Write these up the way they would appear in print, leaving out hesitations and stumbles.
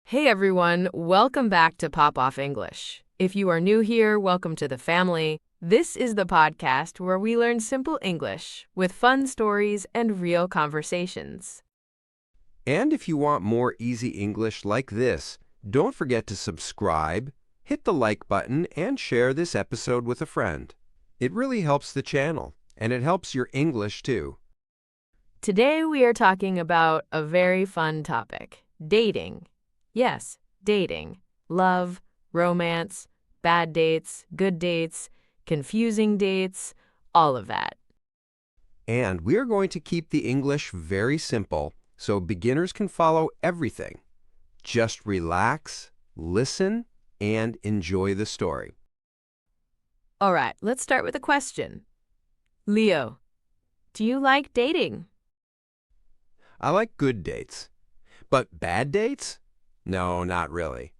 Hey everyone, welcome back to Pop Off English. If you are new here, welcome to the family. This is the podcast where we learn simple English with fun stories and real conversations. And if you want more easy English like this, don't forget to subscribe, hit the like button, and share this episode with a friend. It really helps the channel, and it helps your English too. Today we are talking about a very fun topic, dating. Yes, dating. Love, romance, bad dates, good dates, confusing dates, all of that. And we're going to keep the English very simple so beginners can follow everything. Just relax, listen, and enjoy the story. All right, let's start with a question. Leo, do you like dating? I like good dates. But bad dates? No, not really.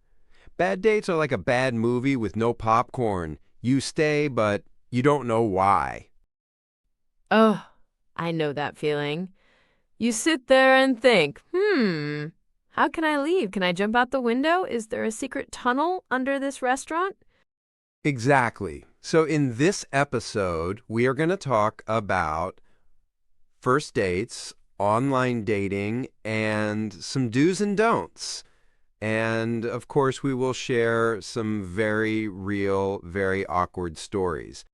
Bad dates are like a bad movie with no popcorn. You stay, but you don't know why. Oh, I know that feeling. You sit there and think, how can I leave? Can I jump out the window? Is there a secret tunnel under this restaurant? Exactly. So in this episode, we are going to talk about first dates, online dating, and some do's and don'ts. And of course, we will share some very real, very awkward stories.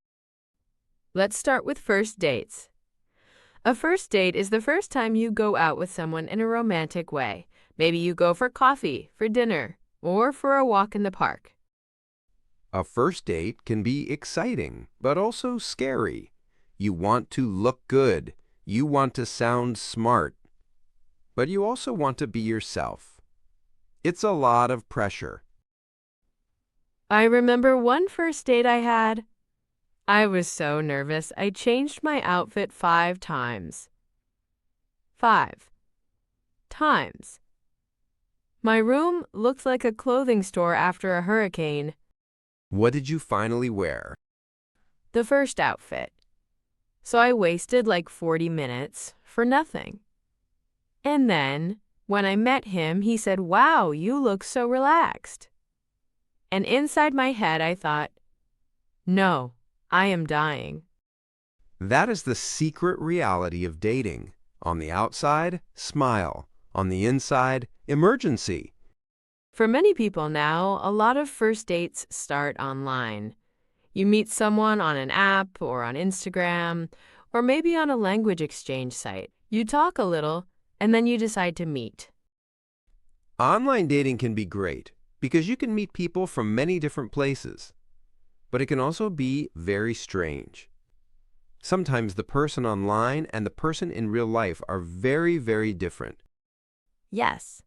Let's start with first dates. A first date is the first time you go out with someone in a romantic way. Maybe you go for coffee, for dinner, or for a walk in the park. A first date can be exciting, but also scary. You want to look good. You want to sound smart. But you also want to be yourself. It's a lot of pressure. I remember one first date I had. I was so nervous, I changed my outfit 5 times. 5 times. My room looked like a clothing store after a hurricane. What did you finally wear? The first outfit. So I wasted like 40 minutes for nothing. And then, when I met him, he said, "Wow, you look so relaxed." And inside my head, I thought, no, I am dying. That is the secret reality of dating. On the outside, smile. On the inside, emergency. For many people now, a lot of first dates start online. You meet someone on an app or on Instagram, or maybe on a language exchange site. You talk a little, and then you decide to meet. Online dating can be great because you can meet people from many different places. But it can also be very strange. Sometimes the person online and the person in real life are very, very different. Yes,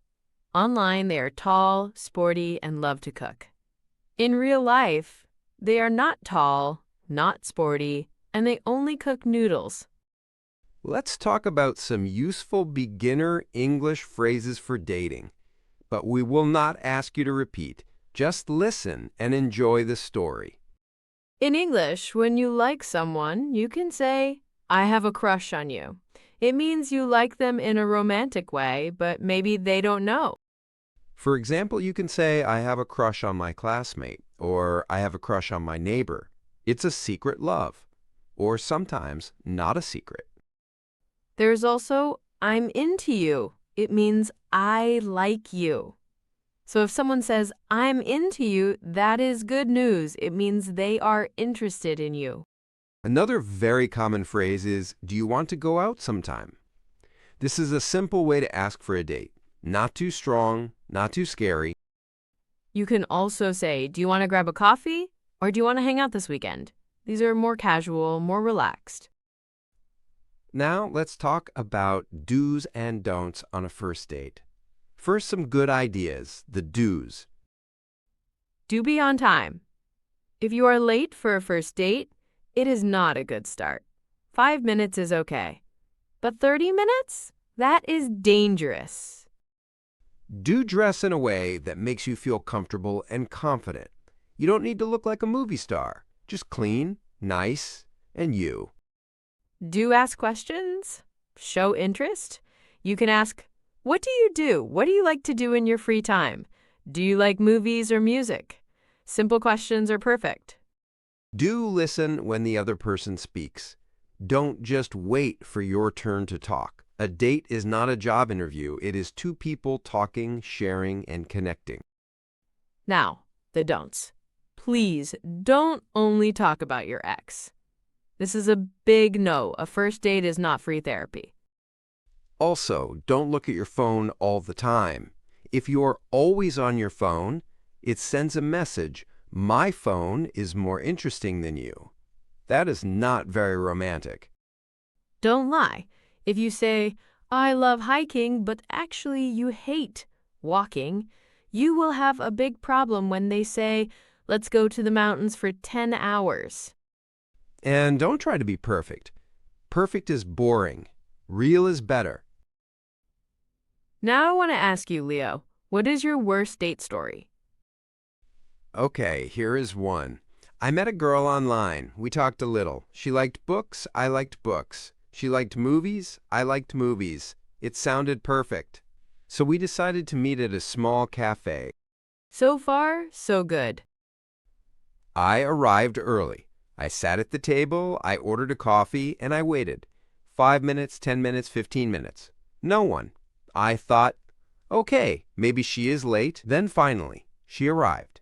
online they are tall, sporty, and love to cook. In real life, they are not tall, not sporty, and they only cook noodles. Let's talk about some useful beginner English phrases for dating. But we will not ask you to repeat. Just listen and enjoy the story. In English, when you like someone, you can say, "I have a crush on you." It means you like them in a romantic way, but maybe they don't know. For example, you can say, I have a crush on my classmate, or I have a crush on my neighbor. It's a secret love, or sometimes not a secret. There's also, "I'm into you." It means I like you. So if someone says, "I'm into you," that is good news. It means they are interested in you. Another very common phrase is, do you want to go out sometime? This is a simple way to ask for a date. Not too strong, not too scary. You can also say, "Do you want to grab a coffee?" or "Do you want to hang out this weekend?" These are more casual, more relaxed. Now let's talk about do's and don'ts on a first date. First, some good ideas, the do's. Do be on time. If you are late for a first date, it is not a good start. 5 minutes is okay. But 30 minutes? That is dangerous. Do dress in a way that makes you feel comfortable and confident. You don't need to look like a movie star. Just clean, nice, and you. Do ask questions. Show interest. You can ask, "What do you do? What do you like to do in your free time?" Do you like movies or music? Simple questions are perfect. Do listen when the other person speaks. Don't just wait for your turn to talk. A date is not a job interview. It is two people talking, sharing, and connecting. Now, the don'ts. Please don't only talk about your ex. This is a big no. A first date is not free therapy. Also, don't look at your phone all the time. If you're always on your phone, it sends a message, my phone is more interesting than you. That is not very romantic. Don't lie. If you say, I love hiking, but actually you hate walking, you will have a big problem when they say, let's go to the mountains for 10 hours. And don't try to be perfect. Perfect is boring. Real is better. Now I want to ask you, Leo, what is your worst date story? Okay, here is one. I met a girl online. We talked a little. She liked books. I liked books. She liked movies. I liked movies. It sounded perfect. So we decided to meet at a small cafe. So far, so good. I arrived early. I sat at the table, I ordered a coffee, and I waited. 5 minutes, 10 minutes, 15 minutes. No one. I thought, okay, maybe she is late. Then finally, she arrived.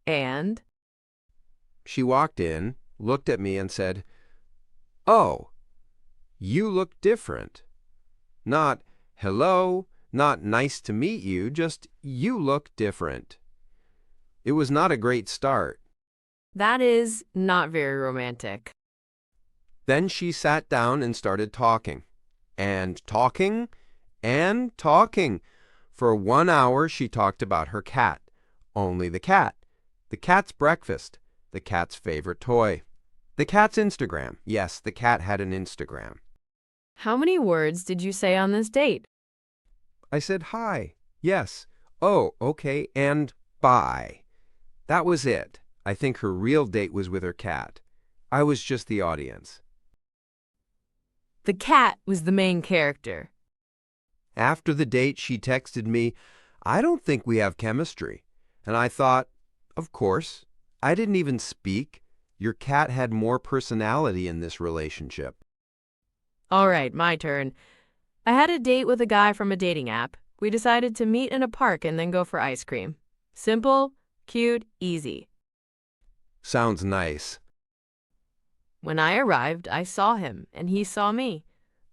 And? She walked in, looked at me, and said, oh, you look different. Not, hello, not nice to meet you, just you look different. It was not a great start. That is not very romantic. Then she sat down and started talking. And talking, and talking. For 1 hour she talked about her cat. Only the cat's breakfast, the cat's favorite toy, the cat's Instagram. Yes, the cat had an Instagram. How many words did you say on this date? I said hi, yes, oh, okay, and bye. That was it. I think her real date was with her cat. I was just the audience. The cat was the main character. After the date, she texted me, I don't think we have chemistry. And I thought, of course, I didn't even speak. Your cat had more personality in this relationship. All right, my turn. I had a date with a guy from a dating app. We decided to meet in a park and then go for ice cream. Simple, cute, easy. Sounds nice. When I arrived, I saw him, and he saw me.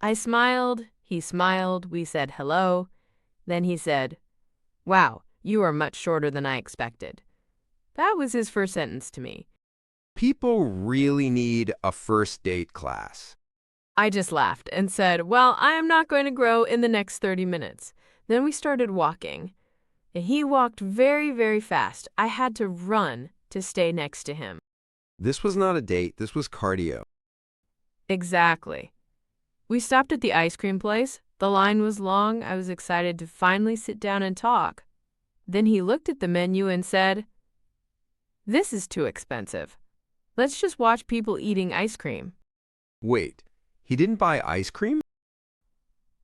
I smiled, he smiled, we said hello. Then he said, wow, you are much shorter than I expected. That was his first sentence to me. People really need a first date class. I just laughed and said, well, I am not going to grow in the next 30 minutes. Then we started walking. And he walked very, very fast. I had to run to stay next to him. This was not a date, this was cardio. Exactly. We stopped at the ice cream place. The line was long. I was excited to finally sit down and talk. Then he looked at the menu and said, this is too expensive. Let's just watch people eating ice cream. Wait, he didn't buy ice cream?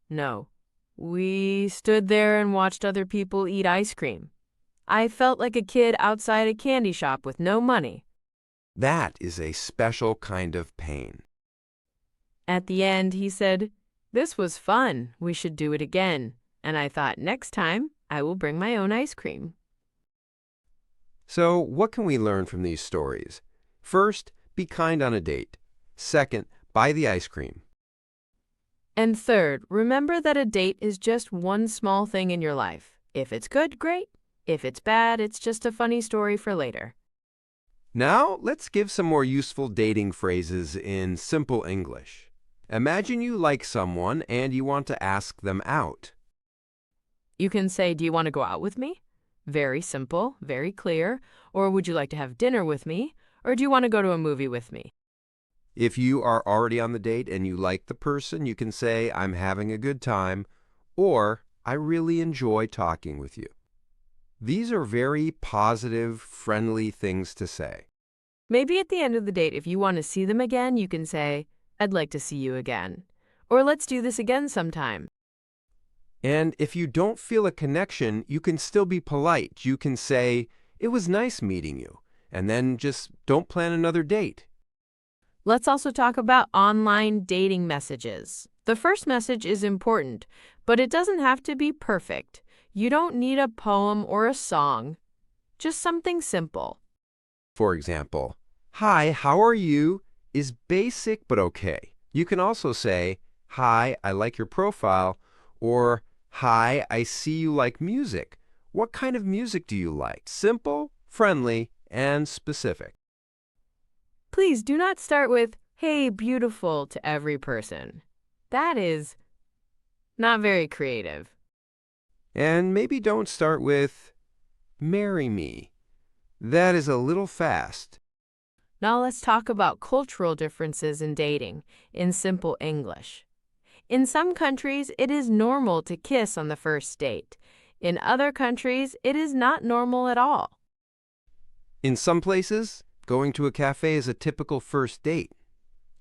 No. We stood there and watched other people eat ice cream. I felt like a kid outside a candy shop with no money. That is a special kind of pain. At the end, he said, this was fun. We should do it again. And I thought, next time, I will bring my own ice cream. So, what can we learn from these stories? First, be kind on a date. Second, buy the ice cream. And third, remember that a date is just one small thing in your life. If it's good, great. If it's bad, it's just a funny story for later. Now, let's give some more useful dating phrases in simple English. Imagine you like someone and you want to ask them out. You can say, do you want to go out with me? Very simple, very clear. Or would you like to have dinner with me? Or do you want to go to a movie with me? If you are already on the date and you like the person, you can say, I'm having a good time, or I really enjoy talking with you. These are very positive, friendly things to say. Maybe at the end of the date, if you want to see them again, you can say, I'd like to see you again. Or let's do this again sometime. And if you don't feel a connection, you can still be polite. You can say, "It was nice meeting you," and then just don't plan another date. Let's also talk about online dating messages. The first message is important, but it doesn't have to be perfect. You don't need a poem or a song, just something simple. For example, "Hi, how are you?" is basic but okay. You can also say, "Hi, I like your profile," or "Hi, I see you like music. What kind of music do you like?" Simple, friendly, and specific. Please do not start with, "Hey, beautiful," to every person. That is not very creative. And maybe don't start with, "Marry me." That is a little fast. Now let's talk about cultural differences in dating in simple English. In some countries, it is normal to kiss on the first date. In other countries, it is not normal at all. In some places, going to a cafe is a typical first date.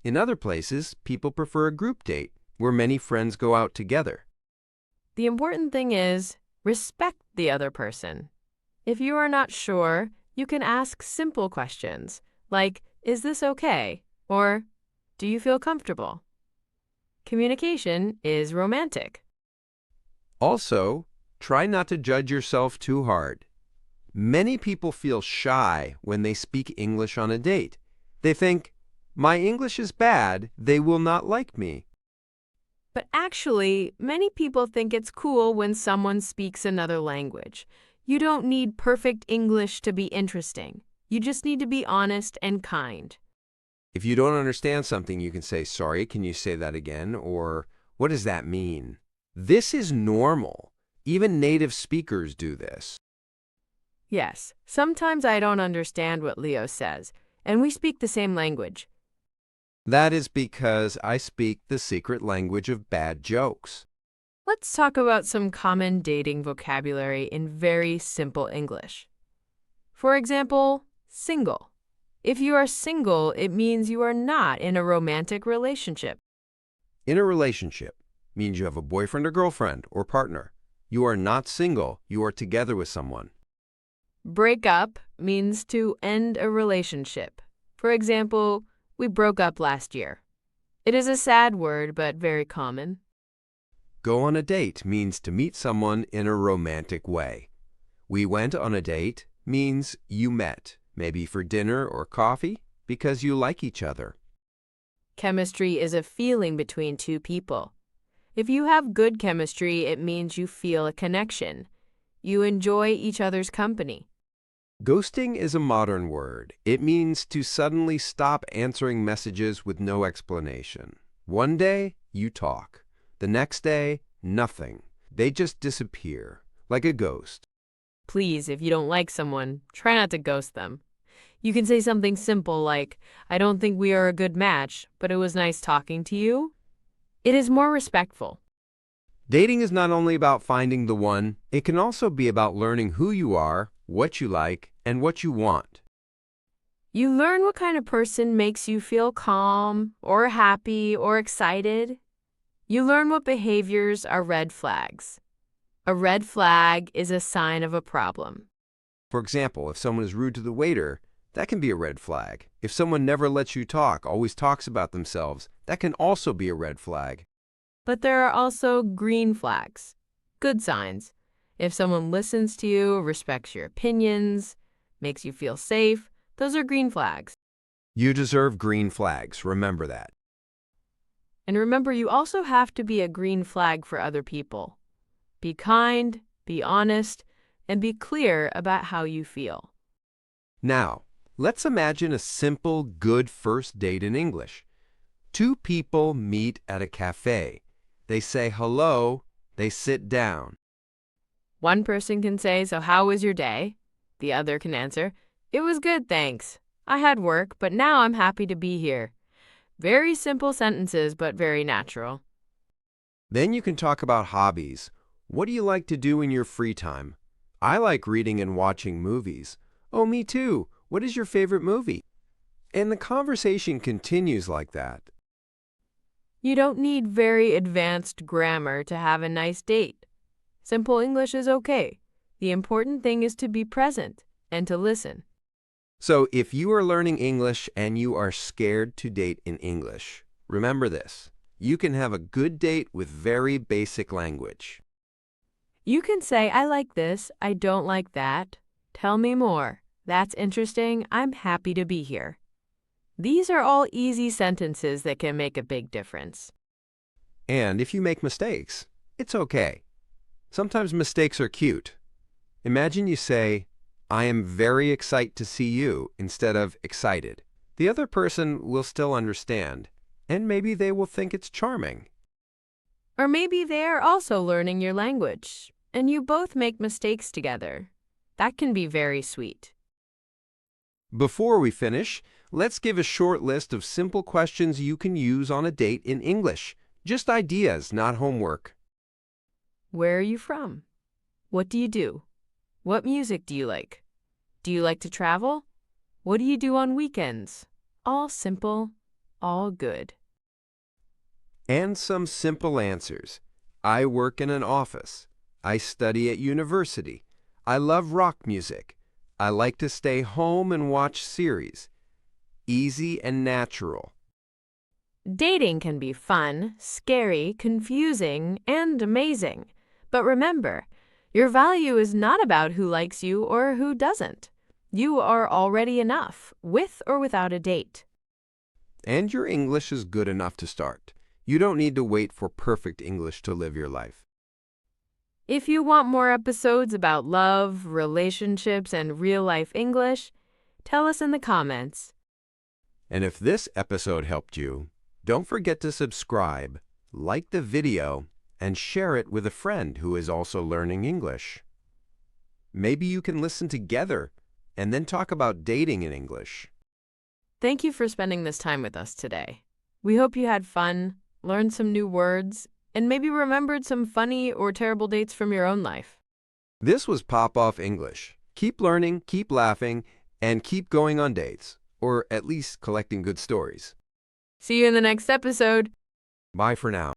In other places, people prefer a group date, where many friends go out together. The important thing is respect the other person. If you are not sure, you can ask simple questions like, "Is this okay?" or "Do you feel comfortable?" Communication is romantic. Also, try not to judge yourself too hard. Many people feel shy when they speak English on a date. They think, "My English is bad, they will not like me." But actually, many people think it's cool when someone speaks another language. You don't need perfect English to be interesting. You just need to be honest and kind. If you don't understand something, you can say, "Sorry, can you say that again?" Or, "What does that mean?" This is normal. Even native speakers do this. Yes, sometimes I don't understand what Leo says, and we speak the same language. That is because I speak the secret language of bad jokes. Let's talk about some common dating vocabulary in very simple English. For example, single. If you are single, it means you are not in a romantic relationship. In a relationship means you have a boyfriend or girlfriend or partner. You are not single, you are together with someone. Break up means to end a relationship. For example, we broke up last year. It is a sad word, but very common. Go on a date means to meet someone in a romantic way. We went on a date means you met, maybe for dinner or coffee, because you like each other. Chemistry is a feeling between two people. If you have good chemistry, it means you feel a connection. You enjoy each other's company. Ghosting is a modern word. It means to suddenly stop answering messages with no explanation. One day, you talk. The next day, nothing. They just disappear, like a ghost. Please, if you don't like someone, try not to ghost them. You can say something simple like, "I don't think we are a good match, but it was nice talking to you." It is more respectful. Dating is not only about finding the one, it can also be about learning who you are, what you like, and what you want. You learn what kind of person makes you feel calm, or happy, or excited. You learn what behaviors are red flags. A red flag is a sign of a problem. For example, if someone is rude to the waiter, that can be a red flag. If someone never lets you talk, always talks about themselves, that can also be a red flag. But there are also green flags, good signs. If someone listens to you, respects your opinions, makes you feel safe, those are green flags. You deserve green flags, remember that. And remember, you also have to be a green flag for other people. Be kind, be honest, and be clear about how you feel. Now, let's imagine a simple, good first date in English. Two people meet at a cafe. They say hello, they sit down. One person can say, "So how was your day?" The other can answer, "It was good, thanks. I had work, but now I'm happy to be here." Very simple sentences, but very natural. Then you can talk about hobbies. What do you like to do in your free time? I like reading and watching movies. Oh, me too. What is your favorite movie? And the conversation continues like that. You don't need very advanced grammar to have a nice date. Simple English is okay. The important thing is to be present and to listen. So if you are learning English and you are scared to date in English, remember this. You can have a good date with very basic language. You can say, I like this, I don't like that. Tell me more. That's interesting. I'm happy to be here. These are all easy sentences that can make a big difference. And if you make mistakes, it's okay. Sometimes mistakes are cute. Imagine you say, I am very excited to see you instead of excited. The other person will still understand, and maybe they will think it's charming. Or maybe they are also learning your language, and you both make mistakes together. That can be very sweet. Before we finish, let's give a short list of simple questions you can use on a date in English. Just ideas, not homework. Where are you from? What do you do? What music do you like? Do you like to travel? What do you do on weekends? All simple, all good. And some simple answers. I work in an office. I study at university. I love rock music. I like to stay home and watch series. Easy and natural. Dating can be fun, scary, confusing, and amazing. But remember, your value is not about who likes you or who doesn't. You are already enough, with or without a date. And your English is good enough to start. You don't need to wait for perfect English to live your life. If you want more episodes about love, relationships, and real-life English, tell us in the comments. And if this episode helped you, don't forget to subscribe, like the video, and share it with a friend who is also learning English. Maybe you can listen together and then talk about dating in English. Thank you for spending this time with us today. We hope you had fun, learned some new words, and maybe remembered some funny or terrible dates from your own life. This was Pop Off English. Keep learning, keep laughing, and keep going on dates, or at least collecting good stories. See you in the next episode. Bye for now.